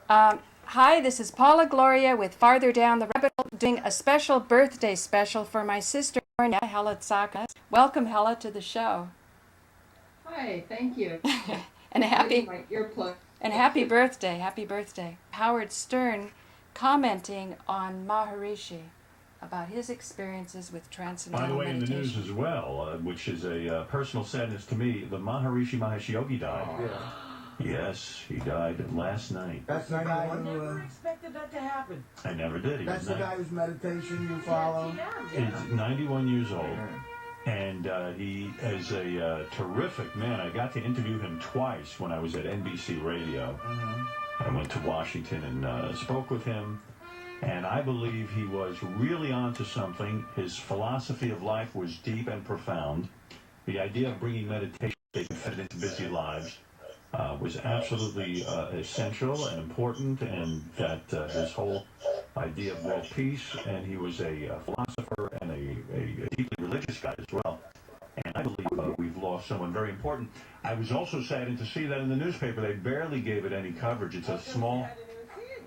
Hi, this is Paula Gloria with Farther Down the Rabbit Hole, doing a special birthday special for my sister, Hella Tsaka. Welcome, Hella, to the show. Hi, thank you. and happy my earplug. And happy birthday, happy birthday. Howard Stern commenting on Maharishi about his experiences with transcendental meditation. By the way, in the news as well, which is a personal sadness to me, the Maharishi Mahesh Yogi died. Yeah. Yes, he died last night. That's the guy I who... never expected that to happen. I never did. That's the guy whose meditation you follow? He's 91 years old. And he is a terrific man. I got to interview him twice when I was at NBC Radio. I went to Washington and spoke with him. And I believe he was really onto something. His philosophy of life was deep and profound. The idea of bringing meditation into busy lives was absolutely essential and important, and that his whole idea of world peace, and he was a philosopher and a deeply religious guy as well. And I believe we've lost someone very important. I was also saddened to see that in the newspaper they barely gave it any coverage. It's a small,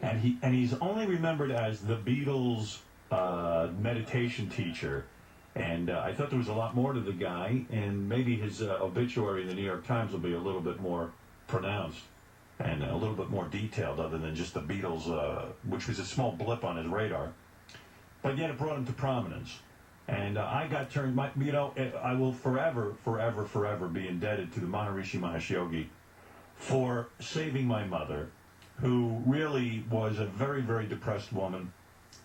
and he's only remembered as the Beatles' meditation teacher. And I thought there was a lot more to the guy, and maybe his obituary in the New York Times will be a little bit more pronounced and a little bit more detailed, other than just the Beatles, which was a small blip on his radar. But yet it brought him to prominence. And I got turned, I will forever be indebted to the Maharishi Mahesh Yogi for saving my mother, who really was a very, very depressed woman,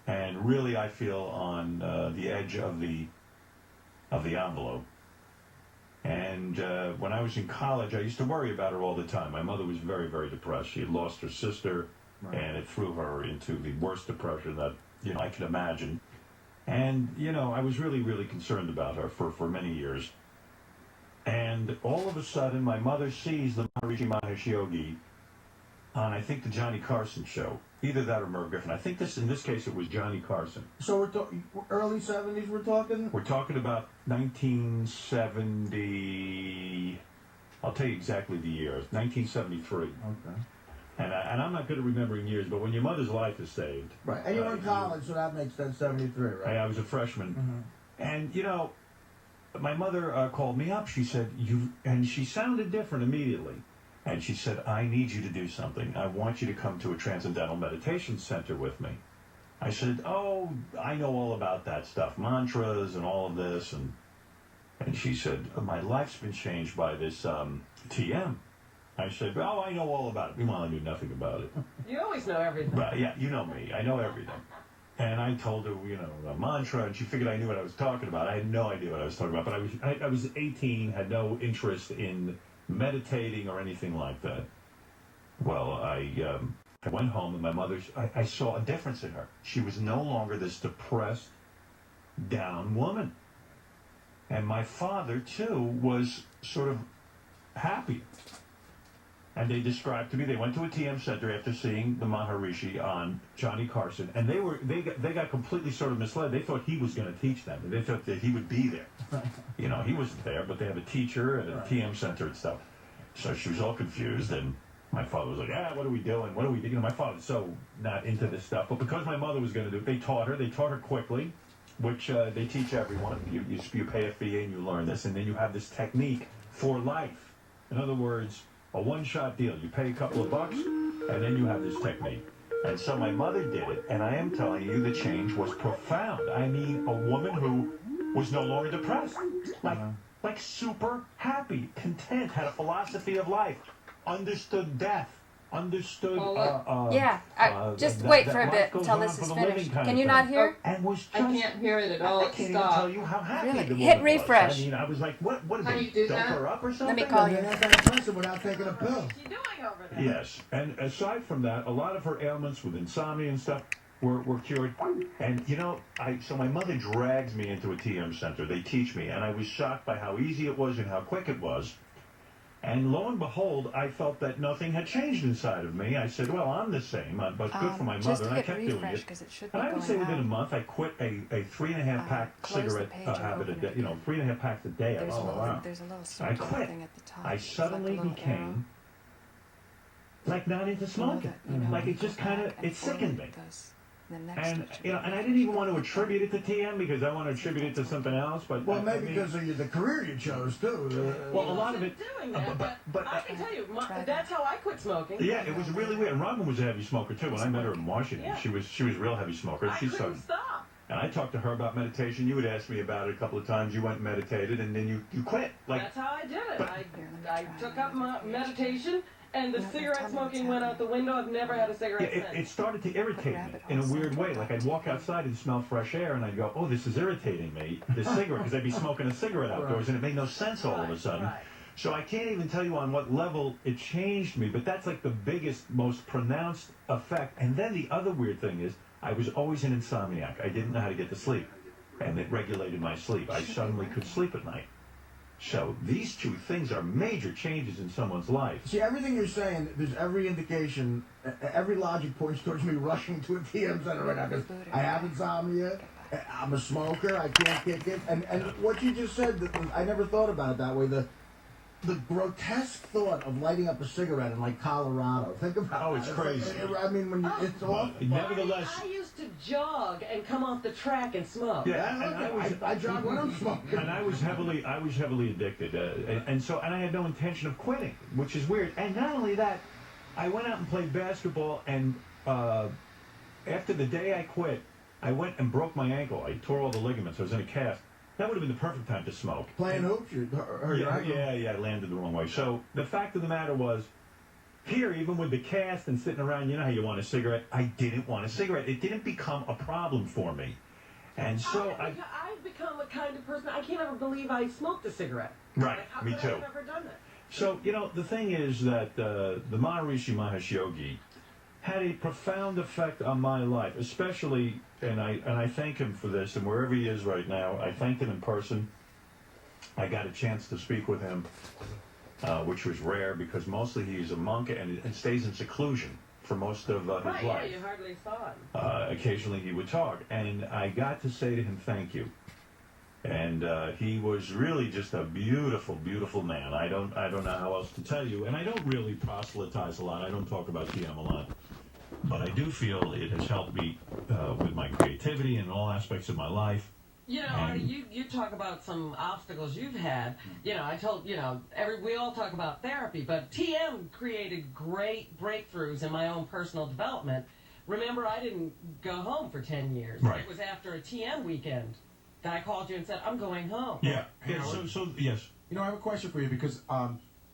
and really, I feel, on the edge of the envelope. And when I was in college, I used to worry about her all the time. My mother was very, very depressed. She had lost her sister, and it threw her into the worst depression that I could imagine. And I was really, really concerned about her for many years. And all of a sudden, my mother sees the Maharishi Mahesh Yogi on, I think, the Johnny Carson show. Either that or Merv Griffin. I think in this case it was Johnny Carson. So we're early 70s we're talking? We're talking about 1970... I'll tell you exactly the year. 1973. Okay. And I'm not good at remembering years, but when your mother's life is saved... Right. And you were in college, so that makes sense, 73, right? I was a freshman. And, my mother called me up. She said, and she sounded different immediately. And she said, I need you to do something. I want you to come to a transcendental meditation center with me. I said, oh, I know all about that stuff, mantras and all of this. And she said, my life's been changed by this TM. I said, oh, I know all about it. Meanwhile, I knew nothing about it. You always know everything. But, yeah, you know me. I know everything. And I told her, a mantra, and she figured I knew what I was talking about. I had no idea what I was talking about. But I was 18, had no interest in meditating or anything like that. Well, I went home, and my mother, I saw a difference in her. She was no longer this depressed, down woman. And my father, too, was sort of happy. And they described to me, they went to a TM center after seeing the Maharishi on Johnny Carson, and they got completely sort of misled. They thought he was going to teach them. They thought that he would be there. He wasn't there, but they have a teacher at a TM center and stuff. So she was all confused, and my father was like, what are we doing? What are we doing? My father's so not into this stuff. But because my mother was going to do it, they taught her quickly, which they teach everyone. You pay a fee and you learn this, and then you have this technique for life. In other words, a one-shot deal. You pay a couple of bucks, and then you have this technique. And so my mother did it, and I am telling you, the change was profound. I mean, a woman who was no longer depressed, like super happy, content, had a philosophy of life, understood death, understood... just wait for a bit until this is finished. Can you not hear? I can't hear it at all. I can't even tell you how happy the woman Hit was. refresh. I mean, I was like, what is How it, do you do dope that? her up or something? Let me call you. You're not going to press it without taking a pill. What's she doing over there? Yes, and aside from that, a lot of her ailments with insomnia and stuff were cured. And, so my mother drags me into a TM center. They teach me, and I was shocked by how easy it was and how quick it was. And lo and behold, I felt that nothing had changed inside of me. I said, well, I'm the same, but good for my mother, and I kept doing it. And I would say within a month, I quit a 3.5-pack cigarette habit a day, 3.5 packs a day. There's a little I quit. thing at the top. I suddenly became like not into smoking. Like it just kind of, it sickened me. And and I didn't even want to attribute it to TM because I want to attribute it to something else. But well, maybe because of the career you chose too. Well, a lot of it. Doing that, but I can tell you, that's how I quit smoking. Yeah, it was really weird. And Robin was a heavy smoker too. When I met her in Washington, Yeah. she was a real heavy smoker. I couldn't stop. And I talked to her about meditation. You had asked me about it a couple of times. You went and meditated, and then you quit. Like that's how I did it. But, I took up my meditation. And the cigarette smoking went out the window. I've never had a cigarette since. It started to irritate me in a weird way. Like I'd walk outside and smell fresh air, and I'd go, "Oh, this is irritating me." This cigarette, because I'd be smoking a cigarette outdoors, and it made no sense all of a sudden. Right. So I can't even tell you on what level it changed me, but that's like the biggest, most pronounced effect. And then the other weird thing is, I was always an insomniac. I didn't know how to get to sleep, and it regulated my sleep. I suddenly could sleep at night. So these two things are major changes in someone's life. See, everything you're saying, there's every indication, every logic points towards me rushing to a TM center right now because I have insomnia, I'm a smoker, I can't kick it, and what you just said, I never thought about it that way. The grotesque thought of lighting up a cigarette in like Colorado. Think about it. Oh, it's crazy. I mean, when it's awful. Nevertheless, I used to jog and come off the track and smoke. Yeah, I jog when I'm smoking. And I was heavily addicted, and I had no intention of quitting, which is weird. And not only that, I went out and played basketball, and after the day I quit, I went and broke my ankle. I tore all the ligaments. I was in a cast. That would have been the perfect time to smoke. Playing hoops? Yeah, I landed the wrong way. So the fact of the matter was, here, even with the cast and sitting around, you know how you want a cigarette? I didn't want a cigarette. It didn't become a problem for me. And so I've become the kind of person, I can't ever believe I smoked a cigarette. Right, Like, how me could too. I've never done that? So, the thing is that the Maharishi Mahesh Yogi had a profound effect on my life, especially, and I thank him for this, and wherever he is right now, I thanked him in person. I got a chance to speak with him, which was rare because mostly he's a monk and stays in seclusion for most of his life. Yeah, you hardly saw him. Occasionally he would talk, and I got to say to him, thank you. And he was really just a beautiful, beautiful man. I don't know how else to tell you. And I don't really proselytize a lot. I don't talk about TM a lot. But I do feel it has helped me with my creativity and all aspects of my life. You talk about some obstacles you've had. I told, we all talk about therapy, but TM created great breakthroughs in my own personal development. Remember, I didn't go home for 10 years. Right. It was after a TM weekend that I called you and said, I'm going home. Yeah. So yes. I have a question for you because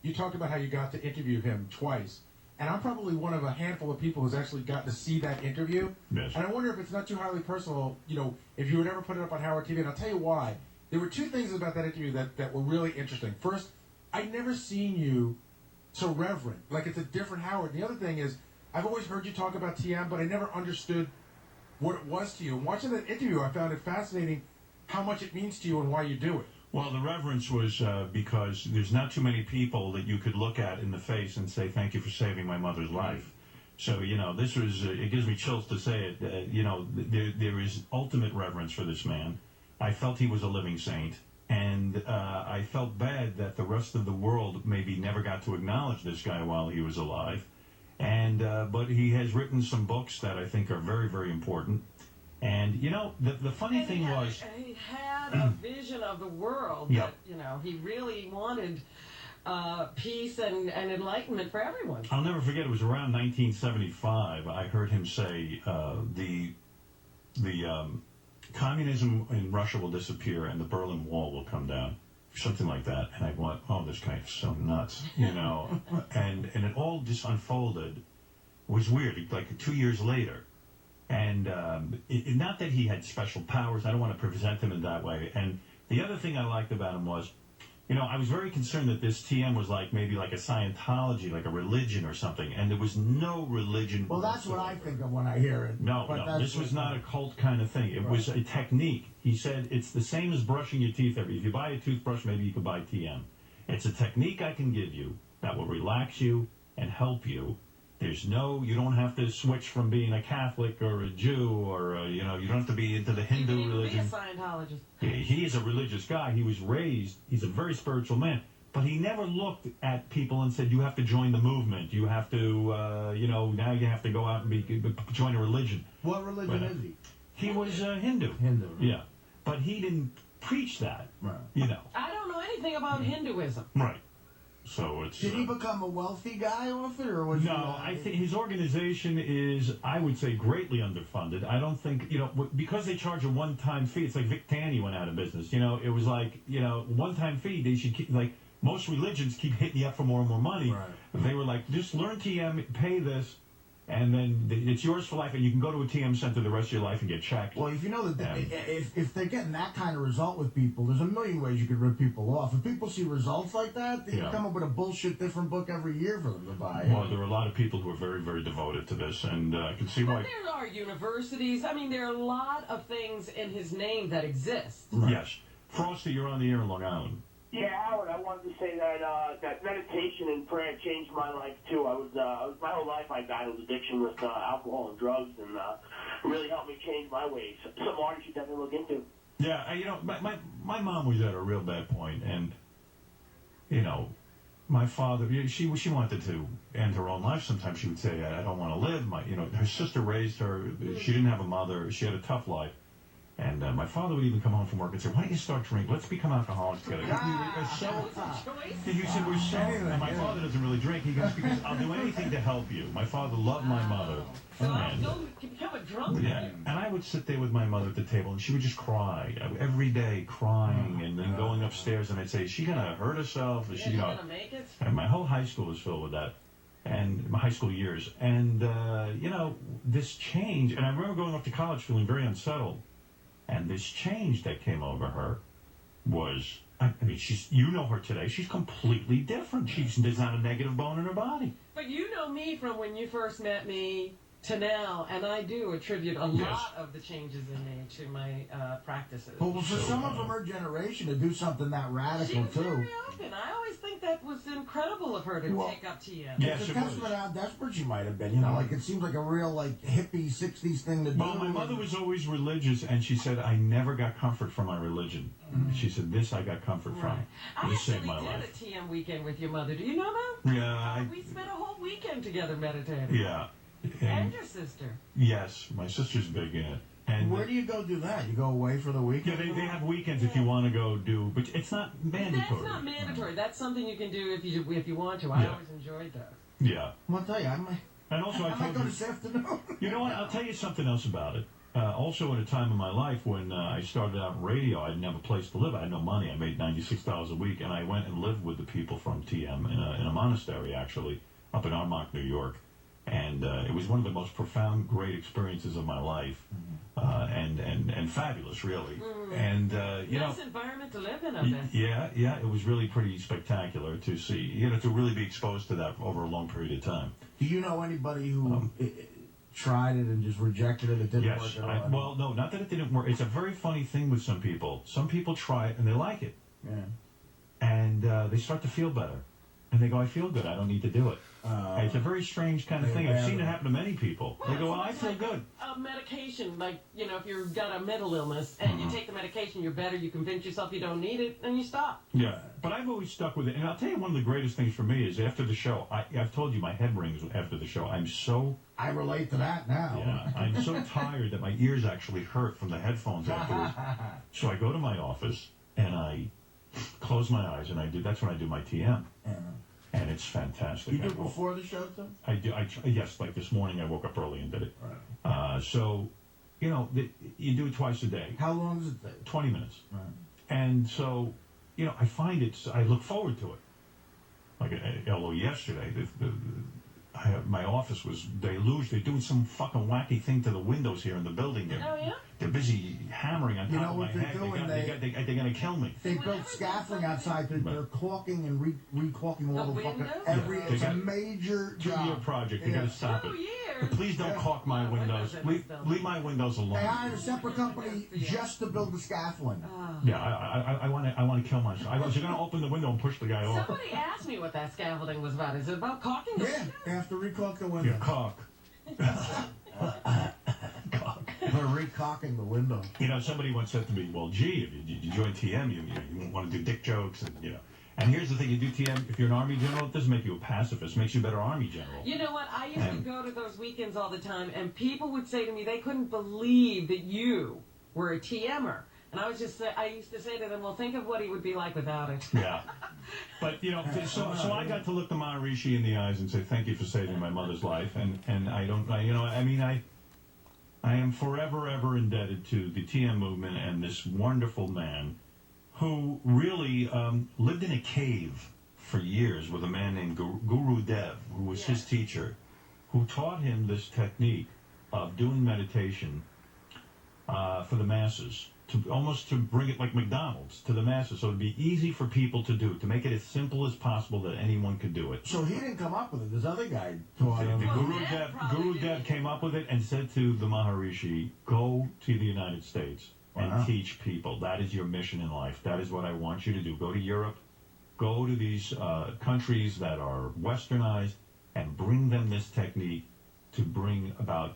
you talked about how you got to interview him twice. And I'm probably one of a handful of people who's actually got to see that interview. Yes. And I wonder if it's not too highly personal, if you would ever put it up on Howard TV. And I'll tell you why. There were two things about that interview that were really interesting. First, I'd never seen you so reverent. Like it's a different Howard. And the other thing is, I've always heard you talk about TM, but I never understood what it was to you. And watching that interview, I found it fascinating how much it means to you and why you do it. Well, the reverence was because there's not too many people that you could look at in the face and say, thank you for saving my mother's life. So, this was, it gives me chills to say it. There is ultimate reverence for this man. I felt he was a living saint. And I felt bad that the rest of the world maybe never got to acknowledge this guy while he was alive. And but he has written some books that I think are very, very important. And, the funny thing was... He had a vision of the world that, he really wanted peace and enlightenment for everyone. I'll never forget, it was around 1975, I heard him say the communism in Russia will disappear and the Berlin Wall will come down. Something like that. And I went, oh, this guy is so nuts, and it all just unfolded. It was weird, like 2 years later. And not that he had special powers. I don't want to present him in that way. And the other thing I liked about him was, I was very concerned that this TM was maybe like a Scientology, like a religion or something. And there was no religion. Well, that's what I think of when I hear it. No, this was not a cult kind of thing. It was a technique. He said it's the same as brushing your teeth. If you buy a toothbrush, maybe you could buy TM. It's a technique I can give you that will relax you and help you. You don't have to switch from being a Catholic or a Jew or, you don't have to be into the Hindu religion. Be a Scientologist. He is a religious guy. He was raised, he's a very spiritual man, But he never looked at people and said, you have to join the movement. You have to, now you have to go out and join a religion. What religion is he? He was Hindu. Hindu. Yeah. But he didn't preach that. Right. I don't know anything about Hinduism. Right. So it's... Did he become a wealthy guy off it, or was No, I think his organization is, I would say, greatly underfunded. I don't think, because they charge a one-time fee, it's like Vic Tanny went out of business. It was like, one-time fee, they should keep, like, most religions keep hitting you up for more and more money. Right. They were like, just learn TM, pay this, and then it's yours for life, and you can go to a TM center the rest of your life and get checked. Well, if you know that if they're getting that kind of result with people, there's a million ways you could rip people off. If people see results like that, they come up with a bullshit different book every year for them to buy. Well, there are a lot of people who are very, very devoted to this, and I can see why. But there are universities. I mean, there are a lot of things in his name that exist. Right. Yes. Frosty, you're on the air in Long Island. Yeah, Howard, I wanted to say that that meditation and prayer changed my life too. I was my whole life I battled addiction with alcohol and drugs, and really helped me change my ways. Some artists you definitely look into. Yeah, my mom was at a real bad point, and my father, she wanted to end her own life. Sometimes she would say, "I don't want to live." Her sister raised her. She didn't have a mother. She had a tough life. And my father would even come home from work and say, "Why don't you start drinking? Let's become alcoholics together." He said, "We're so..." And my father doesn't really drink. He goes, "Because I'll do anything to help you." My father loved my mother. So I'll go become a drunk. Yeah, and I would sit there with my mother at the table, and she would just cry every day, crying, and then going upstairs, and I'd say, "Is she gonna hurt herself? Is she gonna make it?" And my whole high school was filled with that, and my high school years, and this change. And I remember going off to college feeling very unsettled. And this change that came over her was, I mean, you know her today. She's completely different. There's not a negative bone in her body. But you know me from when you first met me to now, and I do attribute a lot of the changes in me to my practices. Well, for someone from her generation to do something that radical, she was too. very open. I always think that was incredible of her to take up TM. Yes, it's a testament how desperate she might have been. Like it seems like a real hippie '60s thing to do. Well, my mother was always religious, and she said, "I never got comfort from my religion." She said, "This I got comfort from. I This saved actually my did life." a TM weekend with your mother. Do you know that? Yeah. We spent a whole weekend together meditating. Yeah. And your sister. Yes, my sister's big in it. And where do you go do that? You go away for the weekend? Yeah, they have weekends if you want to go do, but it's not mandatory. That's not mandatory. That's something you can do if you want to. I always enjoyed that. Yeah. Well, I'll tell you, and also I might go this afternoon. You know what? I'll tell you something else about it. Also, at a time in my life when I started out in radio, I didn't have a place to live. I had no money. I made $96 a week, and I went and lived with the people from TM in a monastery, actually, up in Armonk, New York. And it was one of the most profound, great experiences of my life, and fabulous, really. And nice environment to live in, I bet. Yeah, it was really pretty spectacular to see. To really be exposed to that over a long period of time. Do you know anybody who tried it and just rejected it? It didn't work at all. Well, no, not that it didn't work. It's a very funny thing with some people. Some people try it and they like it, and they start to feel better, and they go, "I feel good. I don't need to do it." It's a very strange kind of thing. I've seen it happen to many people. They go, "I feel good." Medication, if you've got a mental illness and you take the medication, you're better, you convince yourself you don't need it, and you stop. Yeah, but I've always stuck with it. And I'll tell you, one of the greatest things for me is after the show, I've told you my head rings after the show. I relate to that now. Yeah, I'm so tired that my ears actually hurt from the headphones afterwards. So I go to my office and I close my eyes and that's when I do my TM. And it's fantastic. You do it before the show, too? I do. Yes, like this morning I woke up early and did it. Right. So, you do it twice a day. How long does it take? 20 minutes. Right. And so, I find I look forward to it. Like, although yesterday, my office was deluged. They're doing some fucking wacky thing to the windows here in the building. Oh, yeah? They're busy hammering on top of my head. They're going to kill me. They built scaffolding outside. They're caulking and re-caulking all the fucking... It's a major job. 2-year project. They got to stop it. 2 years? But please don't caulk my windows. Leave my windows alone. They hired a separate company just to build the scaffolding. Yeah, I want to kill myself. I was going to open the window and push the guy off. Somebody asked me what that scaffolding was about. Is it about caulking? Yeah, they have to re-caulk the window. Yeah, caulk. They're re-caulking the window. Somebody once said to me, "Well, gee, if you join TM, you want to do dick jokes, and And here's the thing, you do TM, if you're an Army general, it doesn't make you a pacifist, it makes you a better Army general. You know what? I used to go to those weekends all the time, and people would say to me they couldn't believe that you were a TMer. And I used to say to them, well, think of what he would be like without it. Yeah. But, so I got to look the Maharishi in the eyes and say, thank you for saving my mother's life. And I am forever, ever indebted to the TM movement and this wonderful man who really lived in a cave for years with a man named Guru Dev, who was his teacher, who taught him this technique of doing meditation for the masses, almost to bring it like McDonald's to the masses, so it'd be easy for people to do, to make it as simple as possible that anyone could do it. So he didn't come up with it. This other guy taught him. Guru Dev came up with it and said to the Maharishi, go to the United States and teach people. That is your mission in life. That is what I want you to do. Go to Europe, go to these countries that are westernized, and bring them this technique to bring about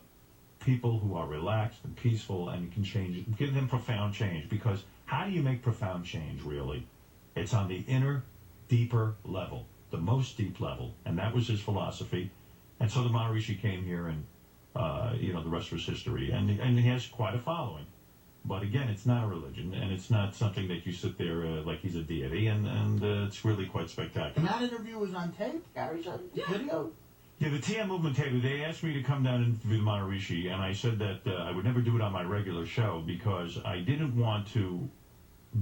people who are relaxed and peaceful and can change, give them profound change. Because how do you make profound change, really? It's on the inner, deeper level, the most deep level. And that was his philosophy. And so the Maharishi came here, and the rest was history. And he has quite a following. But again, it's not a religion, and it's not something that you sit there like he's a deity, and it's really quite spectacular. And that interview was on tape, Gary's video? Yeah, the TM movement tape, they asked me to come down and interview the Maharishi, and I said that I would never do it on my regular show because I didn't want to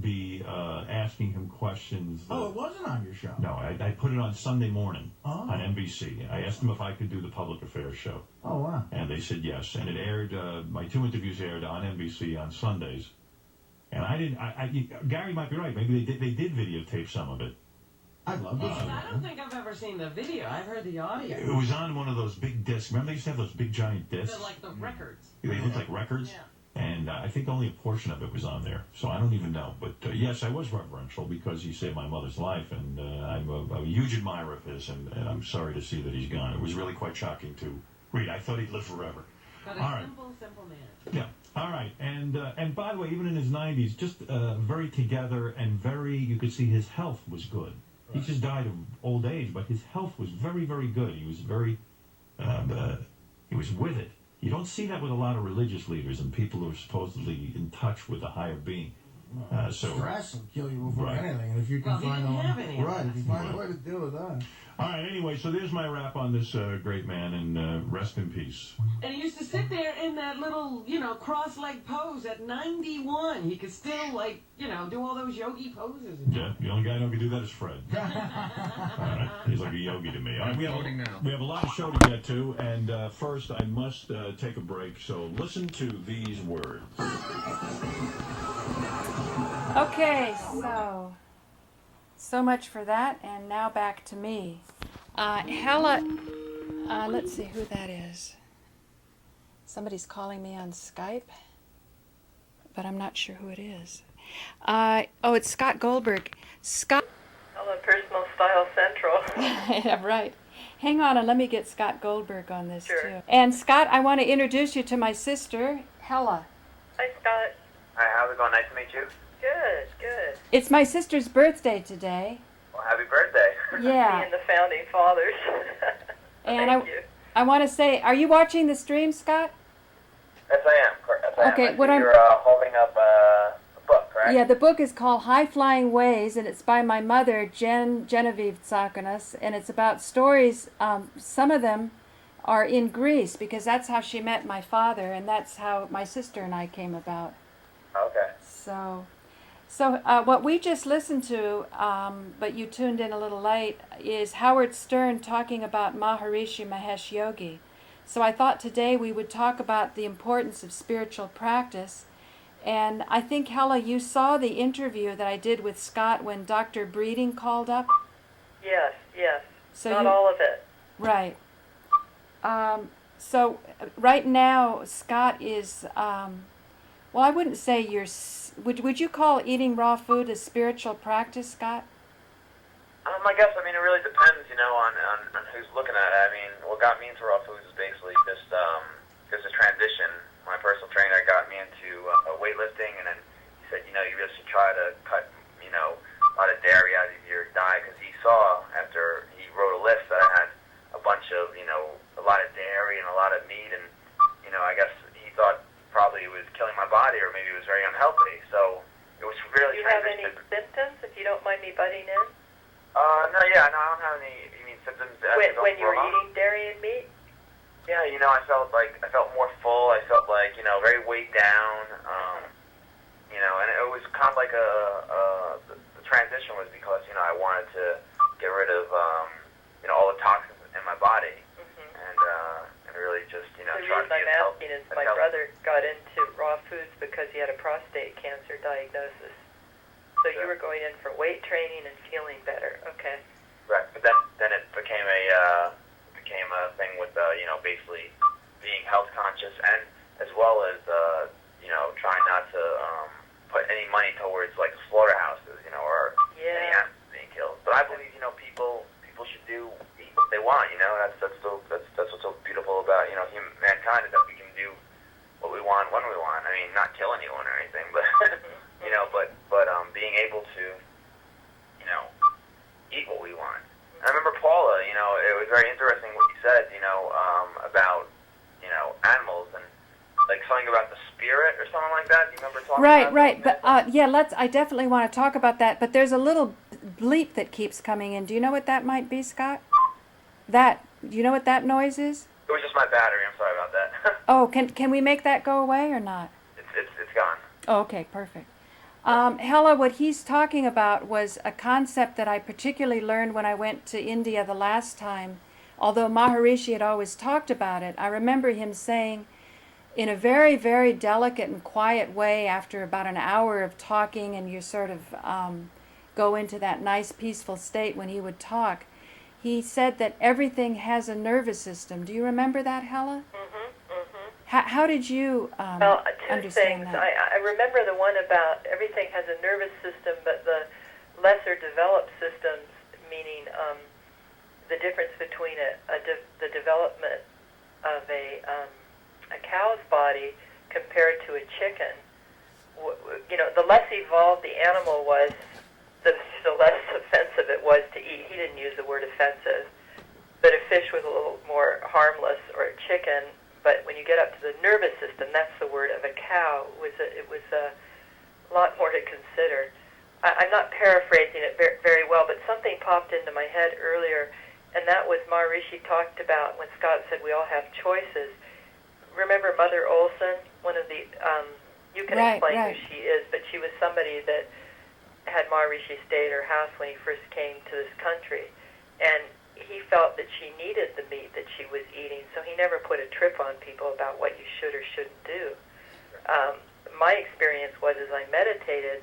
be asking him questions. Oh, it wasn't on your show? No, I put it on Sunday morning on NBC. I asked them if I could do the public affairs show. Oh, wow. And they said yes. And it aired, my two interviews aired on NBC on Sundays. And I didn't, Gary might be right, maybe they did videotape some of it. I'd love to. I don't think I've ever seen the video. I've heard the audio. It was on one of those big discs. Remember they used to have those big giant discs? They're like the records. They looked like records. Yeah. And I think only a portion of it was on there. So I don't even know. But yes, I was reverential because he saved my mother's life. And I'm a huge admirer of his. And I'm sorry to see that he's gone. It was really quite shocking to read. I thought he'd live forever. But a simple man. Yeah. All right. And by the way, even in his 90s, just very together and very, you could see his health was good. He just died of old age, but his health was very, very good. He was very, he was with it. You don't see that with a lot of religious leaders and people who are supposedly in touch with a higher being. Stress will kill you before anything, and if you can find a way to deal with that. All right, anyway, so there's my wrap on this great man, and rest in peace. And he used to sit there in that little, cross-leg pose at 91. He could still, do all those yogi poses. Yeah, the only guy who can do that is Fred. All right, he's like a yogi to me. All right, we have a lot of show to get to, and first I must take a break, so listen to these words. Okay, so much for that, and now back to me. Hella, let's see who that is. Somebody's calling me on Skype, but I'm not sure who it is. It's Scott Goldberg. Scott. Hello, Personal Style Central. Yeah, right. Hang on, and let me get Scott Goldberg on this Sure. too. And Scott, I want to introduce you to my sister, Hella. Hi, Scott. Hi, how's it going? Nice to meet you. Good, good. It's my sister's birthday today. Well, happy birthday. Yeah. Me and the founding fathers. And Thank you. I want to say, are you watching the stream, Scott? Yes, I am. Yes, I Okay, am. what I'm- You're holding up a book, correct? Yeah, the book is called High Flying Ways, and it's by my mother, Genevieve Tsakanas, and it's about stories. Some of them are in Greece, because that's how she met my father, and that's how my sister and I came about. Okay. So what we just listened to, but you tuned in a little late, is Howard Stern talking about Maharishi Mahesh Yogi. So I thought today we would talk about the importance of spiritual practice. And I think, Hella, you saw the interview that I did with Scott when Dr. Breeding called up? Yes, yes. So Not all of it. Right. So right now, Scott is, well, I wouldn't say would you call eating raw food a spiritual practice, Scott? I guess, it really depends, on who's looking at it. What got me into raw foods is basically just a transition. My personal trainer got me into weightlifting, and then he said, you really should try to cut, a lot of dairy out of your diet, me butting in? No, yeah, no, I don't have any, you mean symptoms? When you were eating dairy and meat? Yeah, I felt more full. I felt like, very weighed down. And it was kind of like the transition was because, I wanted to get rid of, all the toxins in my body. And really just, the reason I'm asking is my brother got into raw foods because he had a prostate cancer diagnosis. So you were going in for weight training and feeling better. Okay. Right, but then it became a thing with basically being health conscious and as well as trying not to put any money towards like slaughterhouses, or any animals being killed. But I believe people should eat what they want. That's what's so beautiful about mankind is that we can do what we want when we want. I mean, not kill anyone or anything, but but being able to eat what we want. I remember Paula, it was very interesting what you said, about, animals and like something about the spirit or something like that. Do you remember talking about that? Right. But I definitely want to talk about that. But there's a little bleep that keeps coming in. Do you know what that might be, Scott? Do you know what that noise is? It was just my battery. I'm sorry about that. Oh, can we make that go away or not? It's gone. Oh, okay, perfect. Hella, what he's talking about was a concept that I particularly learned when I went to India the last time. Although Maharishi had always talked about it, I remember him saying in a very, very delicate and quiet way after about an hour of talking and you sort of go into that nice peaceful state when he would talk, he said that everything has a nervous system. Do you remember that, Hella? How did you understand things. that? I remember the one about everything has a nervous system, but the lesser developed systems, meaning the difference between the development of a cow's body compared to a chicken. The less evolved the animal was, the less offensive it was to eat. He didn't use the word offensive, but a fish was a little more harmless, or a chicken. But when you get up to the nervous system, that's the word of a cow. It was a lot more to consider. I'm not paraphrasing it very well, but something popped into my head earlier, and that was Maharishi talked about when Scott said we all have choices. Remember Mother Olson? One of the you can explain who she is, but she was somebody that had Maharishi stay at her house when he first came to this country, and he felt that she needed the meat that she was eating, so he never put a trip on people about what you should or shouldn't do. My experience was, as I meditated,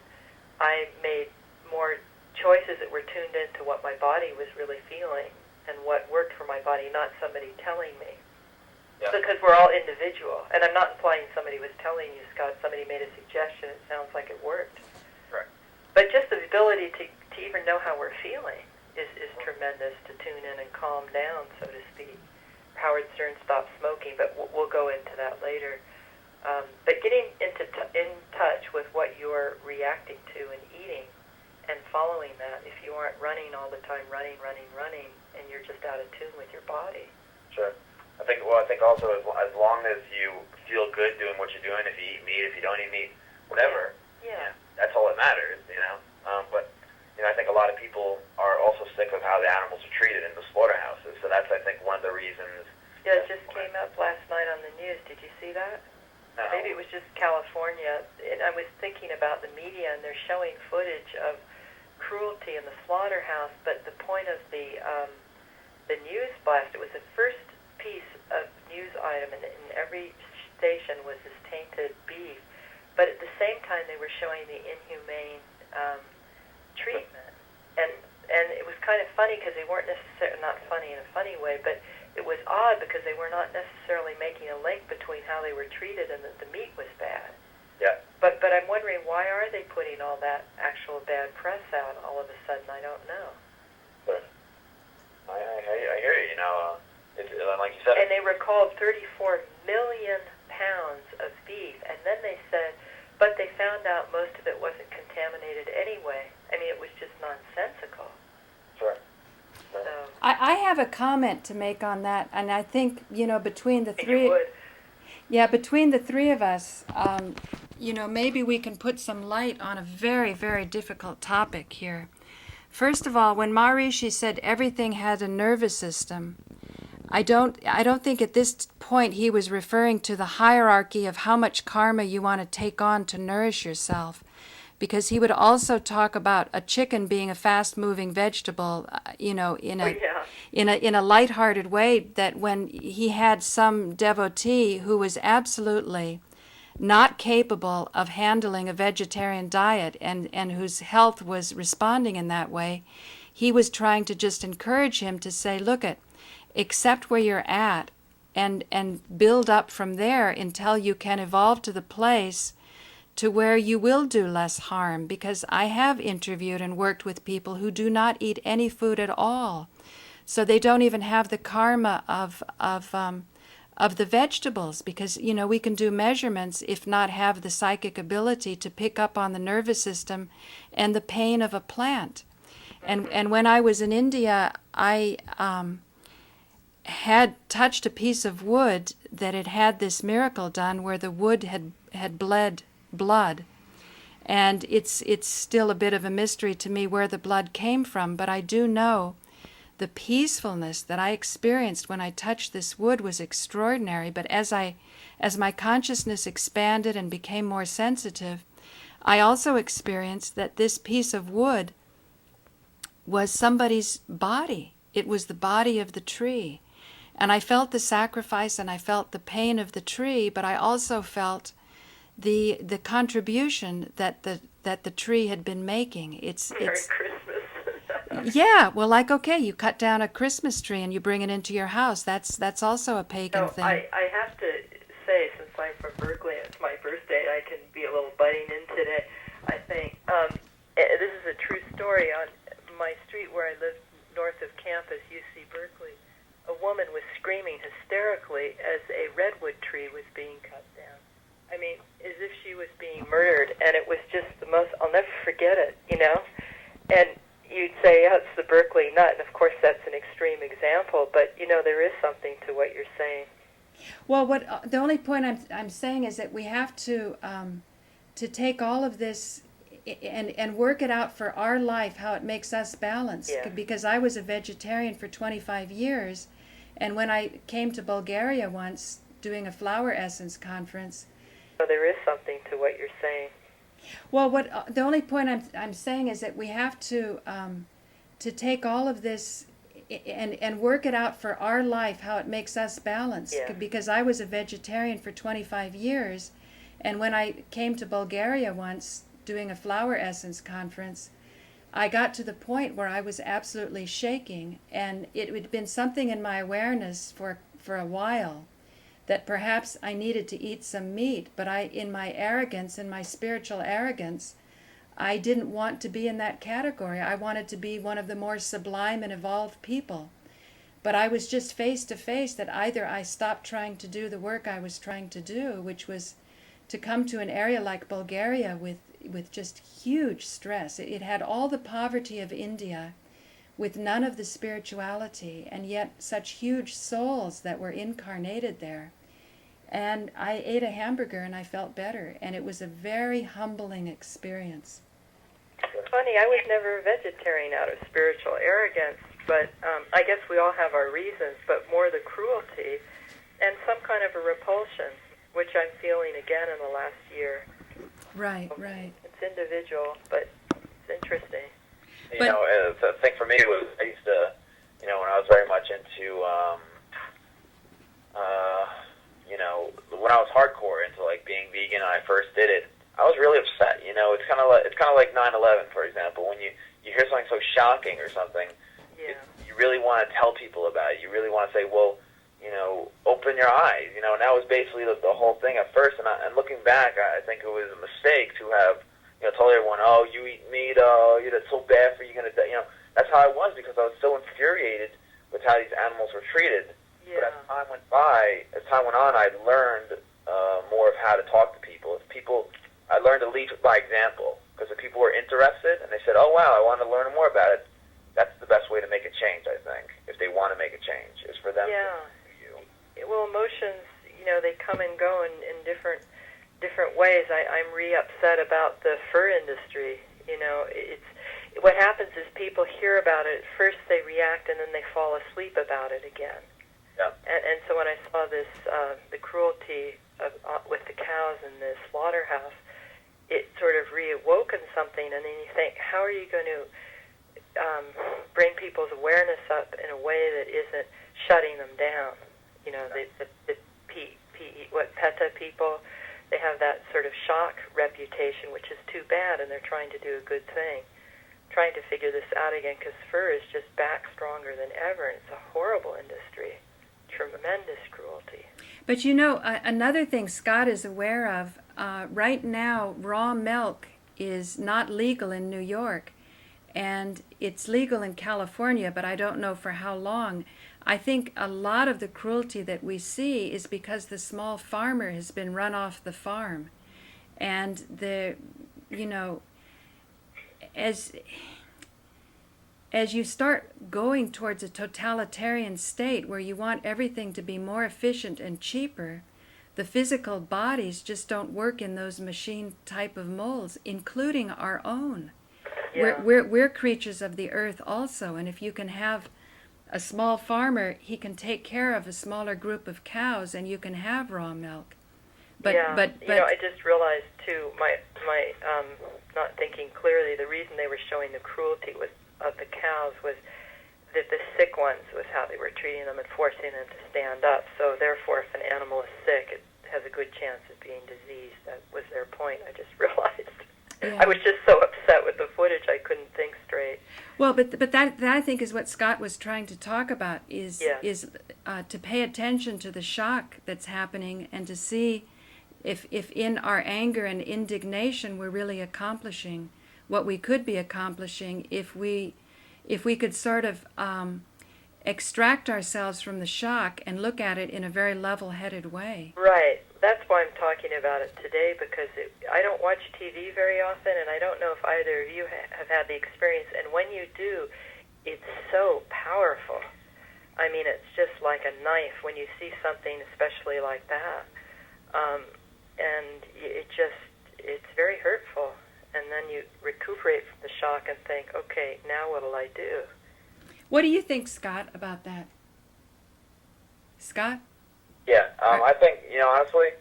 I made more choices that were tuned into what my body was really feeling and what worked for my body, not somebody telling me. Yeah. Because we're all individual, and I'm not implying somebody was telling you, Scott. Somebody made a suggestion. It sounds like it worked. Right. But just the ability to even know how we're feeling is tremendous, to tune in and calm down, so to speak. Howard Stern stopped smoking, but we'll go into that later. But getting in touch with what you're reacting to and eating and following that, if you aren't running all the time, running, and you're just out of tune with your body. Sure. I think also as long as you feel good doing what you're doing, if you eat meat, if you don't eat meat, whatever, that's all that matters, But I think a lot of people are also sick of how the animals are treated in the slaughterhouses. So that's, I think, one of the reasons. Yeah, it just came up last night on the news. Did you see that? No. Maybe it was just California. And I was thinking about the media, and they're showing footage of cruelty in the slaughterhouse. But the point of the news blast, it was the first piece of news item, and in every station was this tainted beef. But at the same time, they were showing the inhumane treatment, and it was kind of funny because they weren't necessarily, not funny in a funny way, but it was odd because they were not necessarily making a link between how they were treated and that the meat was bad. Yeah. But I'm wondering, why are they putting all that actual bad press out all of a sudden? I don't know. But I hear you. It's, like you said. And they recalled 34 million pounds of beef, and then they said, but they found out most of it wasn't contaminated anyway. I mean, it was just nonsensical. Sure. So, I have a comment to make on that, and I think, between the three... You would. Yeah, between the three of us, maybe we can put some light on a very, very difficult topic here. First of all, when Maharishi said everything had a nervous system, I don't think at this point he was referring to the hierarchy of how much karma you want to take on to nourish yourself, because he would also talk about a chicken being a fast-moving vegetable, in a lighthearted way, that when he had some devotee who was absolutely not capable of handling a vegetarian diet and whose health was responding in that way, he was trying to just encourage him to say, look at, accept where you're at and build up from there until you can evolve to the place to where you will do less harm, because I have interviewed and worked with people who do not eat any food at all. So they don't even have the karma of the vegetables, because, we can do measurements if not have the psychic ability to pick up on the nervous system and the pain of a plant. And when I was in India, I had touched a piece of wood that had this miracle done where the wood had bled blood. And it's still a bit of a mystery to me where the blood came from, but I do know the peacefulness that I experienced when I touched this wood was extraordinary. But as my consciousness expanded and became more sensitive, I also experienced that this piece of wood was somebody's body. It was the body of the tree. And I felt the sacrifice and I felt the pain of the tree, but I also felt the contribution that the tree had been making. It's Christmas. Yeah, well, like, okay, you cut down a Christmas tree and you bring it into your house. That's also a pagan thing. I have to say, since I'm from Berkeley and it's my birthday, I can be a little butting in today, I think. This is a true story. On my street where I live north of campus, UC Berkeley, a woman was screaming hysterically as a redwood tree was being cut down. I mean, as if she was being murdered, and it was just the most, I'll never forget it, And you'd say, yeah, it's the Berkeley nut, and of course that's an extreme example, but, there is something to what you're saying. Well, the only point I'm saying is that we have to take all of this and work it out for our life, how it makes us balanced. Yeah. Because I was a vegetarian for 25 years, and when I came to Bulgaria once doing a flower essence conference, There is something to what you're saying. Well, the only point I'm saying is that we have to take all of this and work it out for our life, how it makes us balanced. Yeah. Because I was a vegetarian for 25 years, and when I came to Bulgaria once doing a flower essence conference, I got to the point where I was absolutely shaking, and it had been something in my awareness for a while that perhaps I needed to eat some meat, but in my arrogance, in my spiritual arrogance, I didn't want to be in that category. I wanted to be one of the more sublime and evolved people. But I was just face to face that either I stopped trying to do the work I was trying to do, which was to come to an area like Bulgaria with just huge stress. It had all the poverty of India, with none of the spirituality, and yet such huge souls that were incarnated there. And I ate a hamburger and I felt better, and it was a very humbling experience. It's funny, I was never a vegetarian out of spiritual arrogance, but I guess we all have our reasons, but more the cruelty and some kind of a repulsion, which I'm feeling again in the last year. Right, right. It's individual, but it's interesting. The thing for me was I used to, when I was very much into, when I was hardcore into like being vegan and I first did it, I was really upset. It's kind of like 9/11, for example. When you hear something so shocking or something, Yeah. you really want to tell people about it. You really want to say, well, open your eyes. And that was basically the whole thing at first. And looking back, I think it was a mistake to have told everyone, oh, you eat meat, that's so bad for you, going to die. That's how I was, because I was so infuriated with how these animals were treated. Yeah. But as time went on, I learned more of how to talk to people. I learned to lead by example, because if people were interested and they said, oh, wow, I want to learn more about it, that's the best way to make a change, I think, if they want to make a change, is for them to do you. Well, emotions, they come and go in different ways. I'm upset about the fur industry. what happens is people hear about it. At first they react, and then they fall asleep about it again. Yeah. And so when I saw this, the cruelty with the cows in the slaughterhouse, it sort of reawoken something, and then you think, how are you going to bring people's awareness up in a way that isn't shutting them down? You know, the PETA people, they have that sort of shock reputation, which is too bad, and they're trying to do a good thing, trying to figure this out again, because fur is just back stronger than ever, and it's a horrible industry, tremendous cruelty. But you know, another thing Scott is aware of, right now, raw milk is not legal in New York, and it's legal in California, but I don't know for how long. I think a lot of the cruelty that we see is because the small farmer has been run off the farm. And you know, as you start going towards a totalitarian state where you want everything to be more efficient and cheaper, the physical bodies just don't work in those machine type of molds, including our own. Yeah. We're creatures of the earth also, and if you can have a small farmer, he can take care of a smaller group of cows, and you can have raw milk. But you know, I just realized too, my not thinking clearly, the reason they were showing the cruelty of the cows was that the sick ones was how they were treating them and forcing them to stand up. So therefore, if an animal is sick, it has a good chance of being diseased. That was their point. I just realized. Yeah. I was just so upset with the footage, I couldn't think straight. Well, but that I think is what Scott was trying to talk about, is to pay attention to the shock that's happening and to see if in our anger and indignation we're really accomplishing what we could be accomplishing if we could sort of extract ourselves from the shock and look at it in a very level-headed way. Right. That's why I'm talking about it today, because I don't watch TV very often, and I don't know if either of you have had the experience. And when you do, it's so powerful. I mean, it's just like a knife when you see something especially like that. And it's very hurtful. And then you recuperate from the shock and think, okay, now what'll I do? What do you think, Scott, about that? Scott? Yeah, I think, you know, honestly,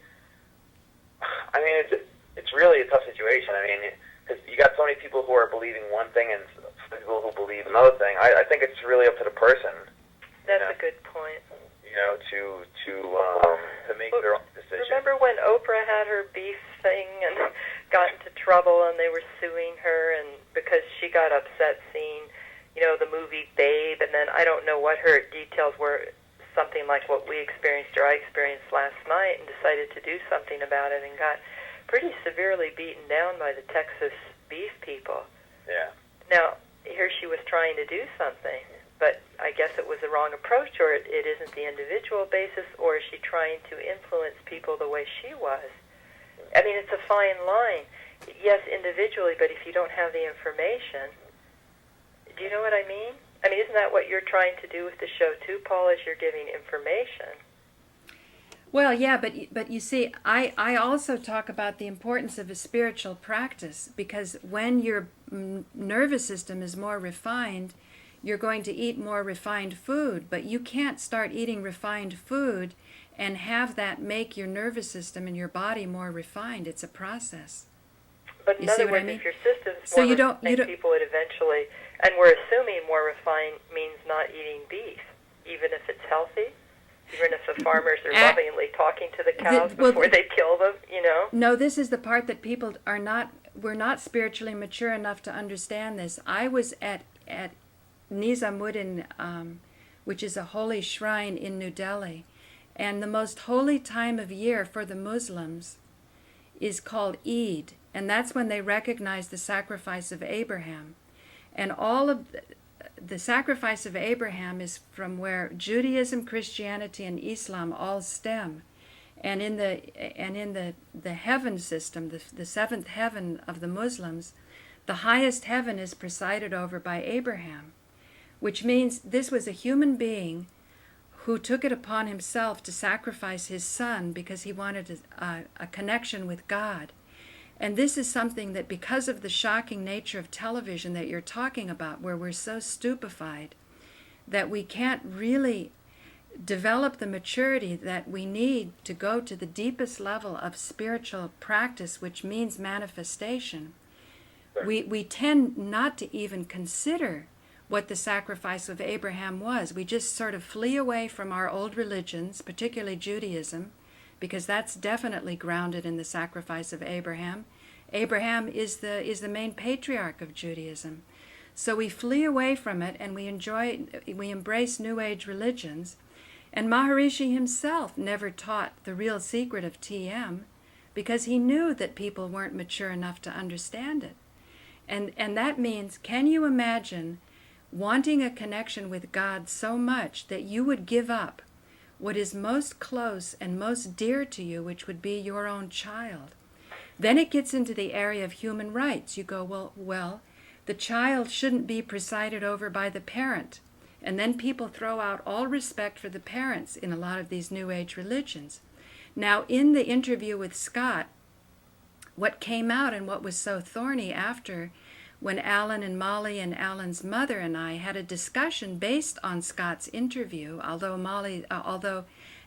I mean, it's really a tough situation. I mean, because you got so many people who are believing one thing and people who believe another thing. I think it's really up to the person. That's a good point. You know, to make their own decision. Remember when Oprah had her beef thing and got into trouble and they were suing her, and because she got upset seeing, you know, the movie Babe, and then I don't know what her details were, something like what we experienced or I experienced last night, and decided to do something about it and got pretty severely beaten down by the Texas beef people. Yeah. Now, here she was trying to do something, but I guess it was the wrong approach, or it isn't the individual basis, or is she trying to influence people the way she was? I mean, it's a fine line. Yes, individually, but if you don't have the information, do you know what I mean? I mean, isn't that what you're trying to do with the show too, Paula, is you're giving information? Well, yeah, but you see, I also talk about the importance of a spiritual practice, because when your nervous system is more refined, you're going to eat more refined food, but you can't start eating refined food and have that make your nervous system and your body more refined. It's a process. But in other words, if your system's more refined, people would eventually, and we're assuming more refined means not eating beef, even if it's healthy, even if the farmers are lovingly talking to the cows before they kill them, you know? No, this is the part that people we're not spiritually mature enough to understand this. I was at Nizamuddin, which is a holy shrine in New Delhi, and the most holy time of year for the Muslims is called Eid, and that's when they recognize the sacrifice of Abraham. And all of the sacrifice of Abraham is from where Judaism, Christianity, and Islam all stem. And in the heaven system, the seventh heaven of the Muslims, the highest heaven is presided over by Abraham, which means this was a human being who took it upon himself to sacrifice his son because he wanted a connection with God. And this is something that, because of the shocking nature of television that you're talking about, where we're so stupefied that we can't really develop the maturity that we need to go to the deepest level of spiritual practice, which means manifestation, we tend not to even consider what the sacrifice of Abraham was. We just sort of flee away from our old religions, particularly Judaism, because that's definitely grounded in the sacrifice of Abraham. Abraham is the main patriarch of Judaism. So we flee away from it, and we embrace New Age religions. And Maharishi himself never taught the real secret of TM because he knew that people weren't mature enough to understand it. And that means, can you imagine wanting a connection with God so much that you would give up what is most close and most dear to you, which would be your own child? Then it gets into the area of human rights. You go, well, the child shouldn't be presided over by the parent. And then people throw out all respect for the parents in a lot of these New Age religions. Now, in the interview with Scott, what came out and what was so thorny after, when Alan and Molly and Alan's mother and I had a discussion based on Scott's interview, although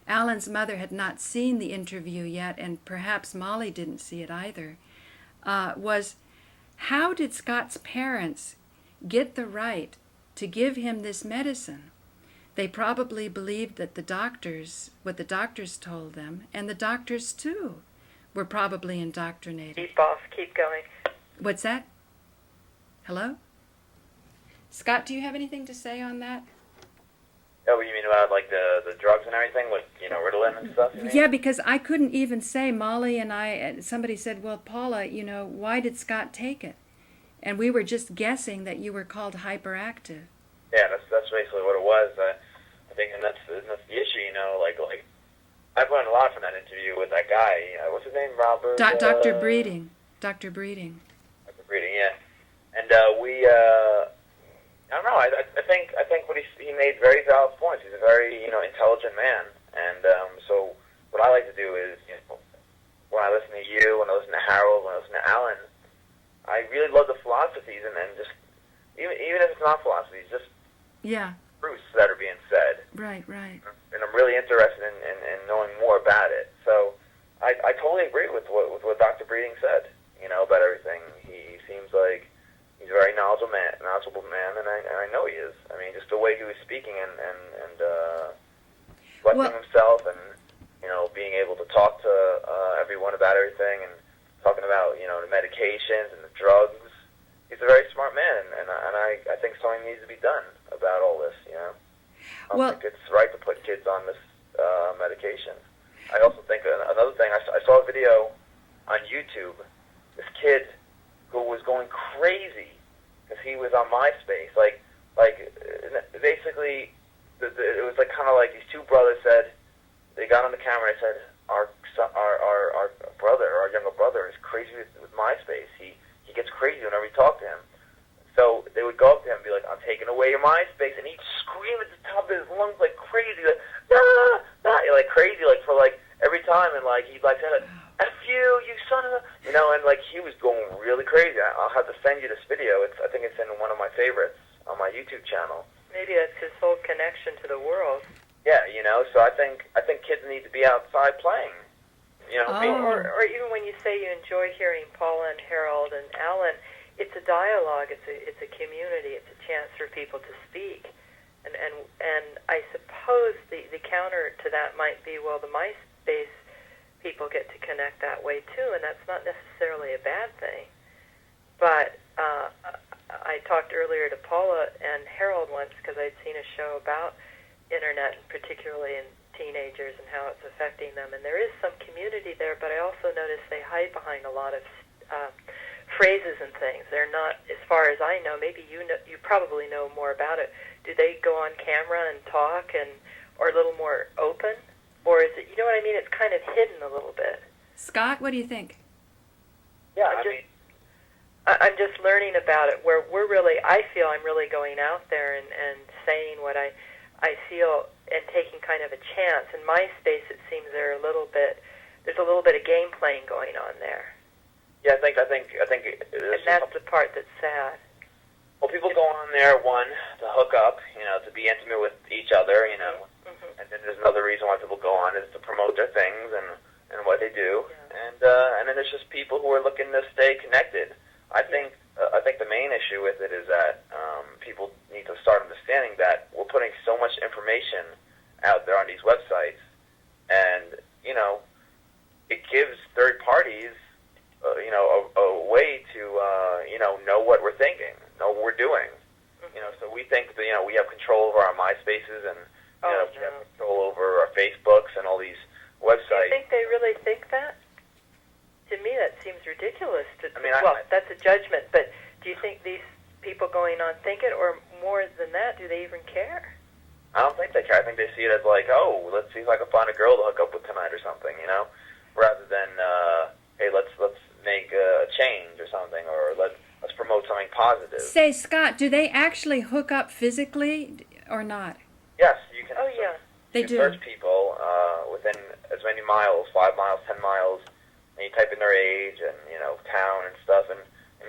Alan's mother had not seen the interview yet, and perhaps Molly didn't see it either, was how did Scott's parents get the right to give him this medicine? They probably believed that what the doctors told them, and the doctors too were probably indoctrinated. Keep off, keep going. What's that? Hello? Scott, do you have anything to say on that? Oh, you mean about like the drugs and everything with, Ritalin and stuff? Yeah, because I couldn't even say, Molly and I, somebody said, well, Paula, why did Scott take it? And we were just guessing that you were called hyperactive. Yeah, that's basically what it was. I think, and that's the issue, like I've learned a lot from that interview with that guy. What's his name? Robert? Dr. Breeding. Dr. Breeding. Dr. Breeding, yeah. And I don't know. I think what he made very valid points. He's a very intelligent man, and so what I like to do is when I listen to you, when I listen to Harold, when I listen to Alan, I really love the philosophies, and then just even if it's not philosophies, just truths that are being said. Right. And I'm really interested in knowing more about it. So I totally agree with what Dr. Breeding said. About everything. He seems like he's a very knowledgeable man, and I know he is. I mean, just the way he was speaking and reflecting himself, and being able to talk to everyone about everything, and talking about the medications and the drugs. He's a very smart man, and I think something needs to be done about all this. I don't think it's right to put kids on this medication. I also think another thing. I saw a video on YouTube. This kid who was going crazy because he was on MySpace. Like basically, it was like kind of like these two brothers said, they got on the camera and said, our brother, our younger brother, is crazy with MySpace. He gets crazy whenever we talk to him. So they would go up to him and be like, I'm taking away your MySpace, and he'd scream at the top of his lungs like crazy, like like crazy, like for like every time, and like he'd like say like, F you son of a, and like he was going really crazy. I'll have to send you this video. I think it's in one of my favorites on my YouTube channel. Maybe that's his whole connection to the world. Yeah, so I think kids need to be outside playing. Or even when you say you enjoy hearing Paula and Harold and Alan, it's a dialogue. It's a community. It's a chance for people to speak. And I suppose the counter to that might be, well, the MySpace people get to connect that way too, and that's not necessarily a bad thing. But I talked earlier to Paula and Harold once because I'd seen a show about internet, and particularly in teenagers and how it's affecting them. And there is some community there, but I also noticed they hide behind a lot of phrases and things. They're not, as far as I know, maybe you probably know more about it. Do they go on camera and talk or a little more open? Or is it, what I mean? It's kind of hidden a little bit. Scott, what do you think? Yeah, I'm just learning about it. Where I feel I'm really going out there and saying what I feel and taking kind of a chance. In MySpace, it seems there's a little bit of game playing going on there. Yeah, I think And that's the part that's sad. well, people go on there, one, to hook up, to be intimate with each other, Mm-hmm. and then there's another reason why people go on is to promote their things and what they do, and then there's just people who are looking to stay connected. I think the main issue with it is that people need to start understanding that we're putting so much information out there on these websites, and it gives third parties a way to know what we're thinking, know what we're doing. So we think that we have control over our MySpaces and we have control over our Facebooks and all these websites. Do you think they really think that? To me, that seems ridiculous. Well, that's a judgment, but do you think these people going on think it, or more than that, do they even care? I don't think they care. I think they see it as like, oh, let's see if I can find a girl to hook up with tonight or something, rather than, hey, let's make a change or something, or let's promote something positive. Say, Scott, do they actually hook up physically or not? Yes, you can. Oh, yeah. They you do. Search people within as many miles, 5 miles, 10 miles, and you type in their age and town and stuff, and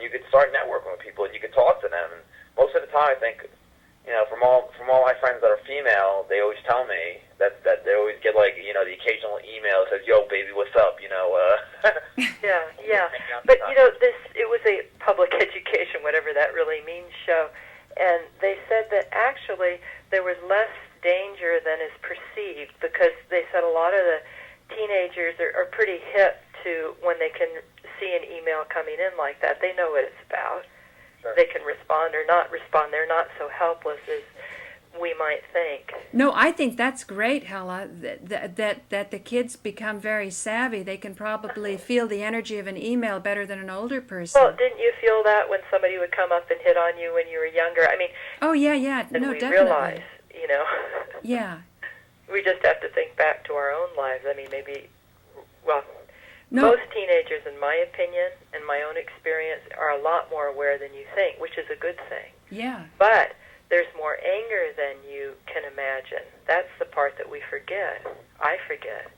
you could start networking with people, and you could talk to them. And most of the time, I think, from all my friends that are female, they always tell me that they always get the occasional email that says, "Yo, baby, what's up?" Yeah. But it was a public education, whatever that really means, show, and they said that actually there was less danger than is perceived, because they said a lot of the teenagers are pretty hip to when they can see an email coming in like that. They know what it's about. Sure. They can respond or not respond. They're not so helpless as we might think. No, I think that's great, Hella, that the kids become very savvy. They can probably feel the energy of an email better than an older person. Well, didn't you feel that when somebody would come up and hit on you when you were younger? I mean, oh, yeah. and No, we definitely. realize, Yeah. we just have to think back to our own lives. I mean, maybe, No. most teenagers, in my opinion, and my own experience, are a lot more aware than you think, which is a good thing. Yeah. But there's more anger than you can imagine. That's the part that we forget. I forget.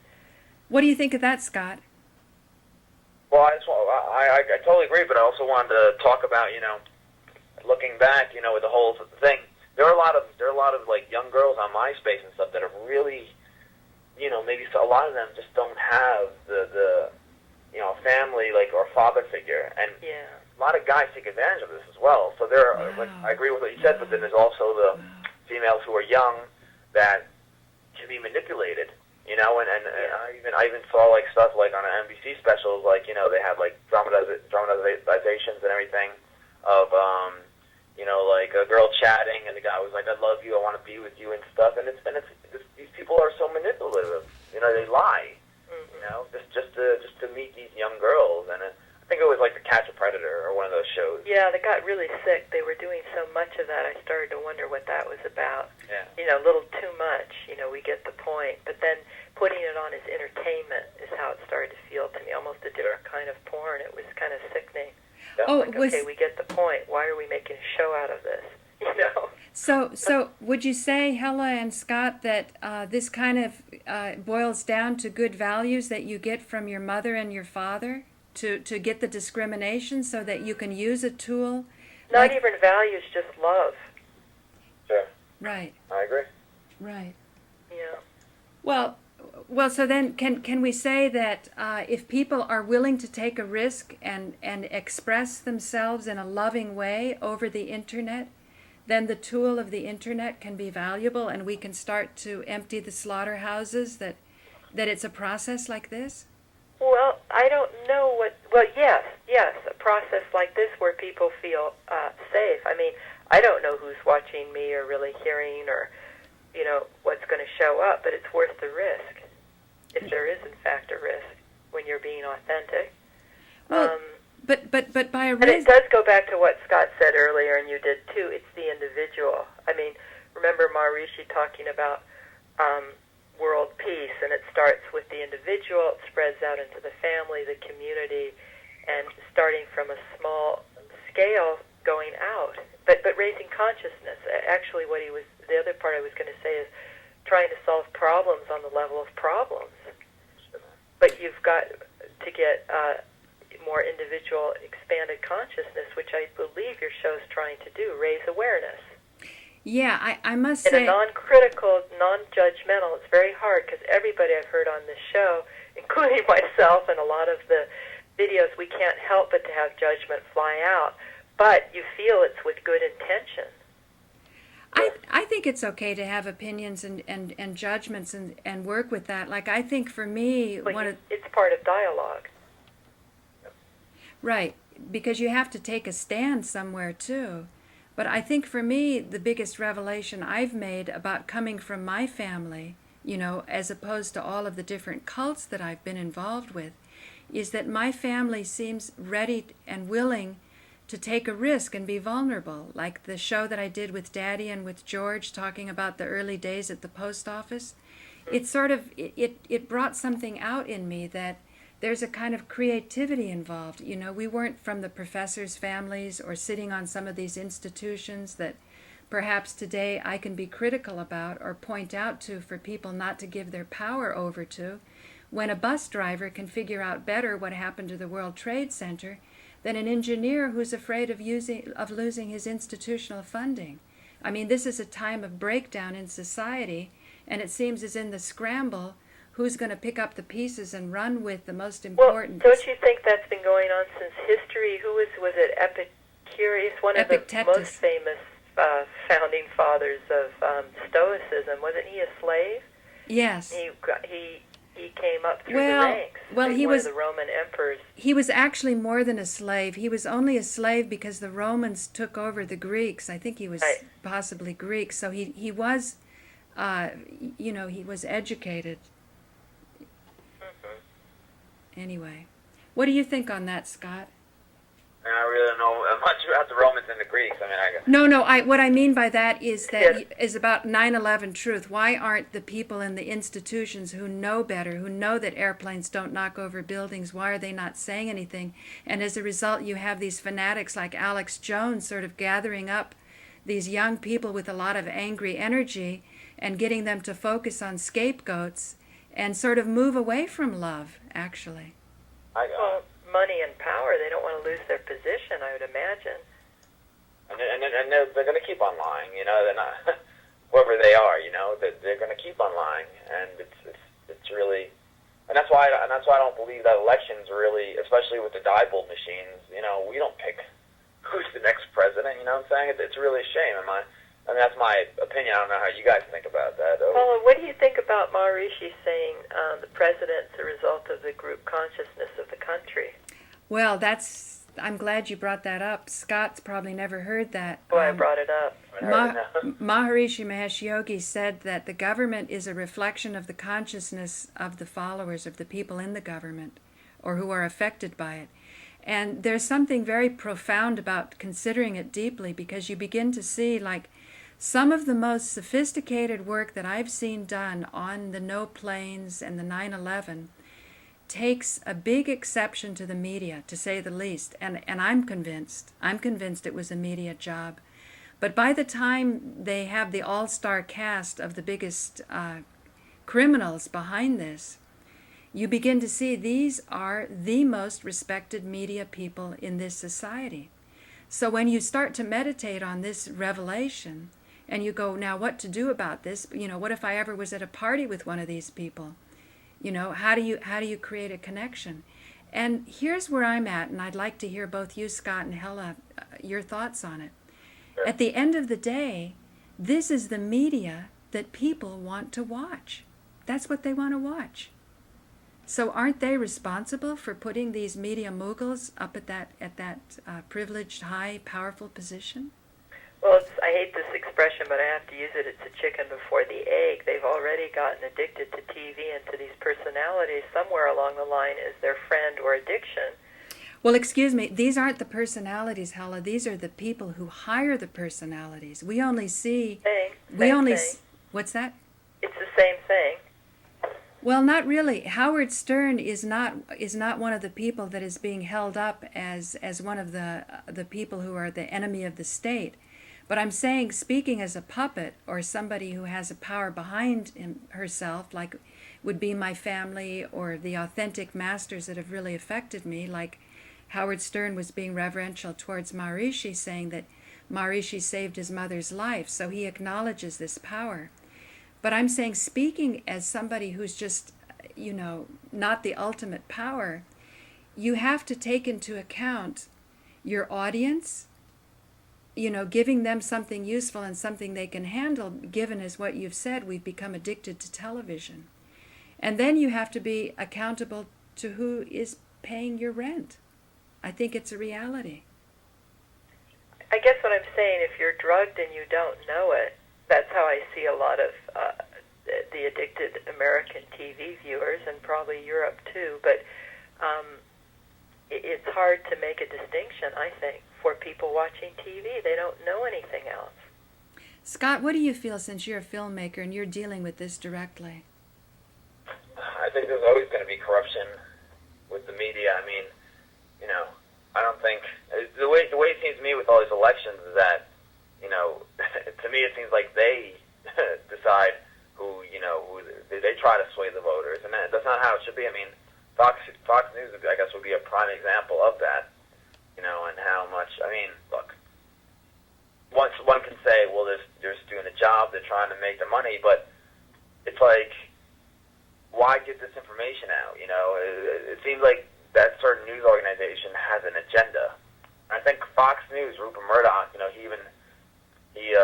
What do you think of that, Scott? Well, I totally agree, but I also wanted to talk about looking back, with the whole thing. There are a lot of young girls on MySpace and stuff that are really, maybe a lot of them just don't have the family or father figure, and a lot of guys take advantage of this as well. So there are, I agree with what you said, but then there's also the females who are young that can be manipulated. And I even saw stuff on an NBC specials, they had dramatizations and everything of a girl chatting, and the guy was like, "I love you, I want to be with you," and stuff. And these people are so manipulative. They lie. Just to meet these young girls, and I think it was To Catch a Predator or one of those shows. Yeah, they got really sick. They were doing so much of that. I started to wonder what that was about. Yeah. A little too much. We get the point, but then putting it on as entertainment is how it started to feel to me, almost a different kind of porn. It was kind of sickening. Oh, Okay, we get the point. Why are we making a show out of this? So would you say, Hella and Scott, that this kind of boils down to good values that you get from your mother and your father to get the discrimination, so that you can use a tool? Not even values, just love. Sure. Right. I agree. Right. Yeah. Well, so then can we say that if people are willing to take a risk and express themselves in a loving way over the internet, then the tool of the internet can be valuable, and we can start to empty the slaughterhouses, that it's a process like this? Well, I don't know yes, a process like this where people feel safe. I mean, I don't know who's watching me or really hearing or, what's going to show up, but it's worth the risk, if there is, in fact, a risk when you're being authentic. Well, but by a and it does go back to what Scott said earlier, and you did too. It's the individual. I mean, remember Maharishi talking about world peace, and it starts with the individual, it spreads out into the family, the community, and starting from a small scale going out, but raising consciousness. Actually, the other part I was going to say is trying to solve problems on the level of problems. But you've got to get more individual, expanded consciousness, which I believe your show's trying to do, raise awareness. Yeah, I must In say... a non-critical, non-judgmental, it's very hard because everybody I've heard on this show, including myself and a lot of the videos, we can't help but to have judgment fly out, but you feel it's with good intention. I think it's okay to have opinions and judgments and work with that. Like, I think for me... it's part of dialogue. Right, because you have to take a stand somewhere, too. But I think for me, the biggest revelation I've made about coming from my family, you know, as opposed to all of the different cults that I've been involved with, is that my family seems ready and willing to take a risk and be vulnerable. Like the show that I did with Daddy and with George talking about the early days at the post office. It sort of, it brought something out in me that there's a kind of creativity involved. You know, we weren't from the professors' families or sitting on some of these institutions that perhaps today I can be critical about or point out to for people not to give their power over to, when a bus driver can figure out better what happened to the World Trade Center than an engineer who's afraid of losing his institutional funding. I mean, this is a time of breakdown in society, and it seems as in the scramble, who's going to pick up the pieces and run with the most important... Well, don't you think that's been going on since history? Who was it Epicurus, one of the most famous founding fathers of Stoicism? Wasn't he a slave? Yes. He came up through the ranks. Well, he was one of the Roman emperors. He was actually more than a slave. He was only a slave because the Romans took over the Greeks. I think he was possibly Greek. So he was, you know, he was educated. Mm-hmm. Anyway, what do you think on that, Scott? I really don't know much about the Romans and the Greeks. I mean, No. What I mean by that is is about 9/11 truth. Why aren't the people in the institutions who know better, who know that airplanes don't knock over buildings, why are they not saying anything? And as a result, you have these fanatics like Alex Jones sort of gathering up these young people with a lot of angry energy and getting them to focus on scapegoats and sort of move away from love, actually. Well, money and power, they don't want to lose their position, I would imagine. And they're going to keep on lying, you know. They're not, whoever they are, you know, they're going to keep on lying, and it's really, and that's why I don't believe that elections really, especially with the Diebold machines, you know, we don't pick who's the next president. You know what I'm saying? It's really a shame. I mean, that's my opinion. I don't know how you guys think about that. Paula, what do you think about Maharishi saying the president's a result of the group consciousness of the country? Well, I'm glad you brought that up. Scott's probably never heard that. Oh, I brought it up. Maharishi Mahesh Yogi said that the government is a reflection of the consciousness of the followers, of the people in the government, or who are affected by it. And there's something very profound about considering it deeply, because you begin to see, like, some of the most sophisticated work that I've seen done on the no planes and the 9/11 takes a big exception to the media, to say the least. And I'm convinced it was a media job. But by the time they have the all-star cast of the biggest criminals behind this, you begin to see these are the most respected media people in this society. So when you start to meditate on this revelation, and you go, now what to do about this? You know, what if I ever was at a party with one of these people? You know, how do you create a connection? And here's where I'm at, and I'd like to hear both you, Scott, and Hella, your thoughts on it. At the end of the day, this is the media that people want to watch. That's what they want to watch. So aren't they responsible for putting these media moguls up at that privileged, high, powerful position? Well, I hate this expression, but I have to use it. It's a chicken before the egg. They've already gotten addicted to TV and to these personalities. Somewhere along the line is their friend or addiction. Well, excuse me, these aren't the personalities, Hella. These are the people who hire the personalities. We only see... Same thing. What's that? It's the same thing. Well, not really. Howard Stern is not one of the people that is being held up as one of the people who are the enemy of the state. But I'm saying, speaking as a puppet or somebody who has a power behind herself, like would be my family or the authentic masters that have really affected me, like Howard Stern was being reverential towards Maharishi, saying that Maharishi saved his mother's life, so he acknowledges this power. But I'm saying, speaking as somebody who's just, not the ultimate power, you have to take into account your audience, giving them something useful and something they can handle, given as what you've said, we've become addicted to television. And then you have to be accountable to who is paying your rent. I think it's a reality. I guess what I'm saying, if you're drugged and you don't know it, that's how I see a lot of the addicted American TV viewers, and probably Europe too. But it's hard to make a distinction, I think, for people watching TV. They don't know anything else. Scott, what do you feel, since you're a filmmaker and you're dealing with this directly? I think there's always going to be corruption with the media. I mean, I don't think the way it seems to me with all these elections is that, to me it seems like they decide who they try to sway the voters, and that's not how it should be. I mean, Fox News, I guess, would be a prime example of that, and how much. I mean, look, one can say, well, they're just doing a job, they're trying to make their money, but it's like, why get this information out? It seems like that certain news organization has an agenda. I think Fox News, Rupert Murdoch, he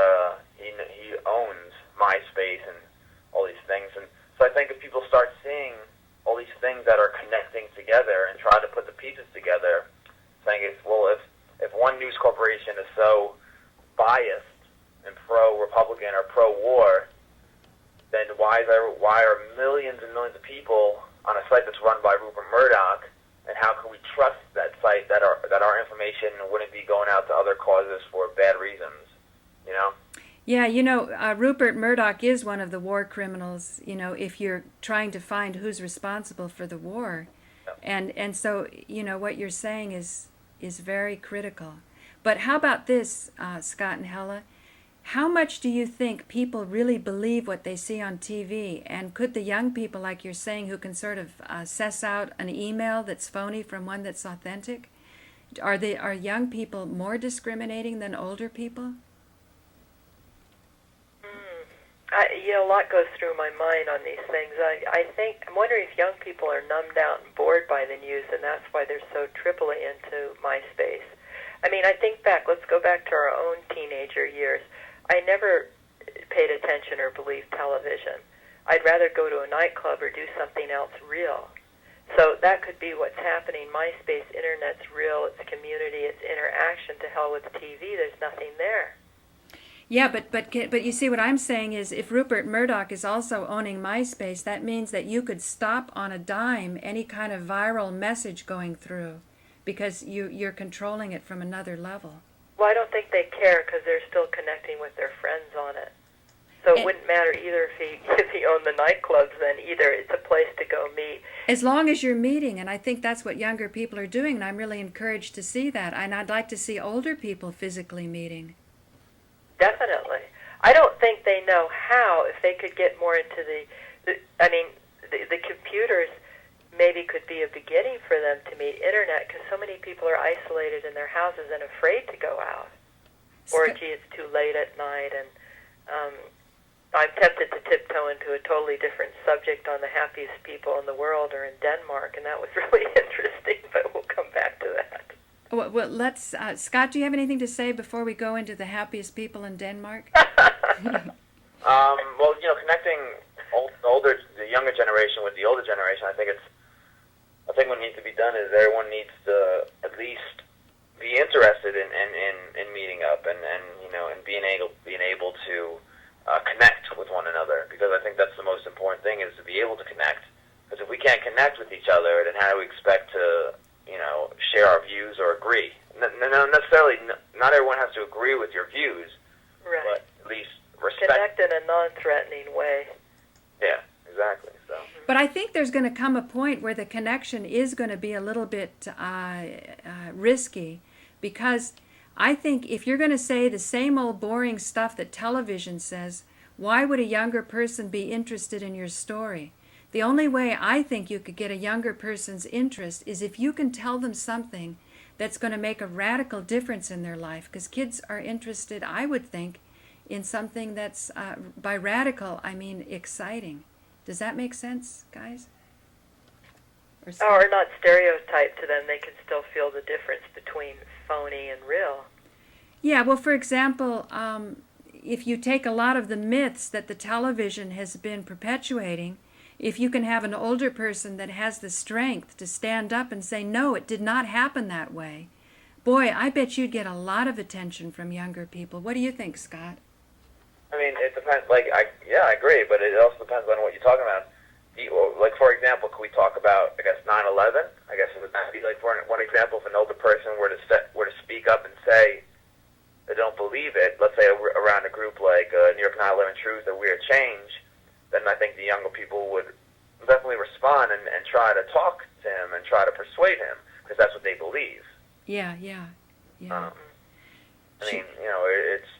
owns MySpace and all these things, and so I think if people start seeing all these things that are connecting together and try to put the pieces together, saying if one news corporation is so biased and pro-Republican or pro-war, then why are millions and millions of people on a site that's run by Rupert Murdoch, and how can we trust that site that our information wouldn't be going out to other causes for bad reasons, Yeah, Rupert Murdoch is one of the war criminals, if you're trying to find who's responsible for the war. Yeah. And so, what you're saying is very critical. But how about this, Scott and Hella? How much do you think people really believe what they see on TV? And could the young people, like you're saying, who can sort of suss out an email that's phony from one that's authentic, are young people more discriminating than older people? A lot goes through my mind on these things. I'm wondering if young people are numbed out and bored by the news, and that's why they're so triply into MySpace. I mean, let's go back to our own teenager years. I never paid attention or believed television. I'd rather go to a nightclub or do something else real. So that could be what's happening. MySpace, Internet's real, it's community, it's interaction. To hell with TV, there's nothing there. Yeah, but you see, what I'm saying is, if Rupert Murdoch is also owning MySpace, that means that you could stop on a dime any kind of viral message going through, because you're controlling it from another level. Well, I don't think they care, because they're still connecting with their friends on it. So it wouldn't matter either if he owned the nightclubs. Then either it's a place to go meet. As long as you're meeting, and I think that's what younger people are doing, and I'm really encouraged to see that. And I'd like to see older people physically meeting. Definitely. I don't think they know how. If they could get more into the computers maybe could be a beginning for them to meet. Internet, because so many people are isolated in their houses and afraid to go out. Or, gee, it's too late at night. And I'm tempted to tiptoe into a totally different subject on the happiest people in the world are in Denmark, and that was really interesting, but we'll come back to that. Well, let's. Scott, do you have anything to say before we go into the happiest people in Denmark? Well, connecting the younger generation with the older generation, I think what needs to be done is everyone needs to at least be interested in meeting up and being able to connect with one another, because I think that's the most important thing, is to be able to connect. Because if we can't connect with each other, then how do we expect to share our views or agree? Not everyone has to agree with your views, right, but at least respect. Connect in a non-threatening way. Yeah, exactly. So. But I think there's going to come a point where the connection is going to be a little bit risky, because I think if you're going to say the same old boring stuff that television says, why would a younger person be interested in your story? The only way I think you could get a younger person's interest is if you can tell them something that's going to make a radical difference in their life. Because kids are interested, I would think, in something that's, by radical, I mean exciting. Does that make sense, guys? Or not stereotyped to them. They can still feel the difference between phony and real. Yeah, well, for example, if you take a lot of the myths that the television has been perpetuating, if you can have an older person that has the strength to stand up and say, no, it did not happen that way, boy, I bet you'd get a lot of attention from younger people. What do you think, Scott? I mean, it depends. I agree, but it also depends on what you're talking about. Like, for example, could we talk about, I guess, 9/11? I guess it would be like, for one example, if an older person were to speak up and say they don't believe it, let's say around a group like New York 9/11 Truth or Weird Change, then I think the younger people would definitely respond and try to talk to him and try to persuade him, because that's what they believe. Yeah. I mean,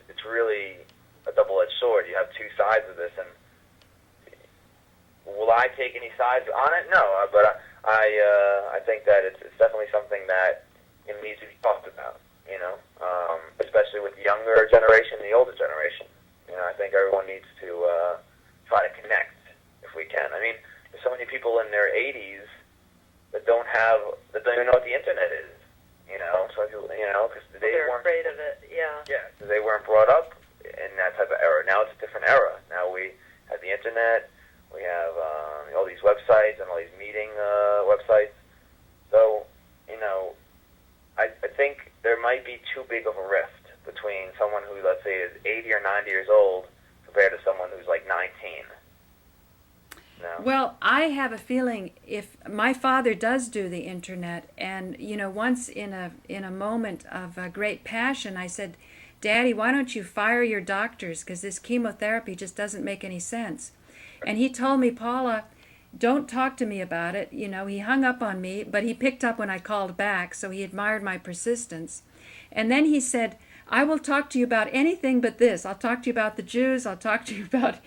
it's really a double-edged sword. You have two sides of this, and will I take any sides on it? No, but I think that it's definitely something that needs to be talked about, especially with the younger generation and the older generation. I think everyone needs to try to connect if we can. I mean, there's so many people in their 80s that don't even know what the internet is, so because they're afraid of it, yeah. Yeah, because they weren't brought up in that type of era. Now it's a different era. Now we have the internet. We have all these websites and all these meeting websites. So, I think there might be too big of a rift between someone who, let's say, is 80 or 90 years old compared to someone who's like 19. No? Well, I have a feeling if my father does do the internet, and, once in a moment of great passion, I said, Daddy, why don't you fire your doctors, because this chemotherapy just doesn't make any sense. And he told me, Paula, don't talk to me about it. He hung up on me, but he picked up when I called back, so he admired my persistence. And then he said, I will talk to you about anything but this. I'll talk to you about the Jews. I'll talk to you about,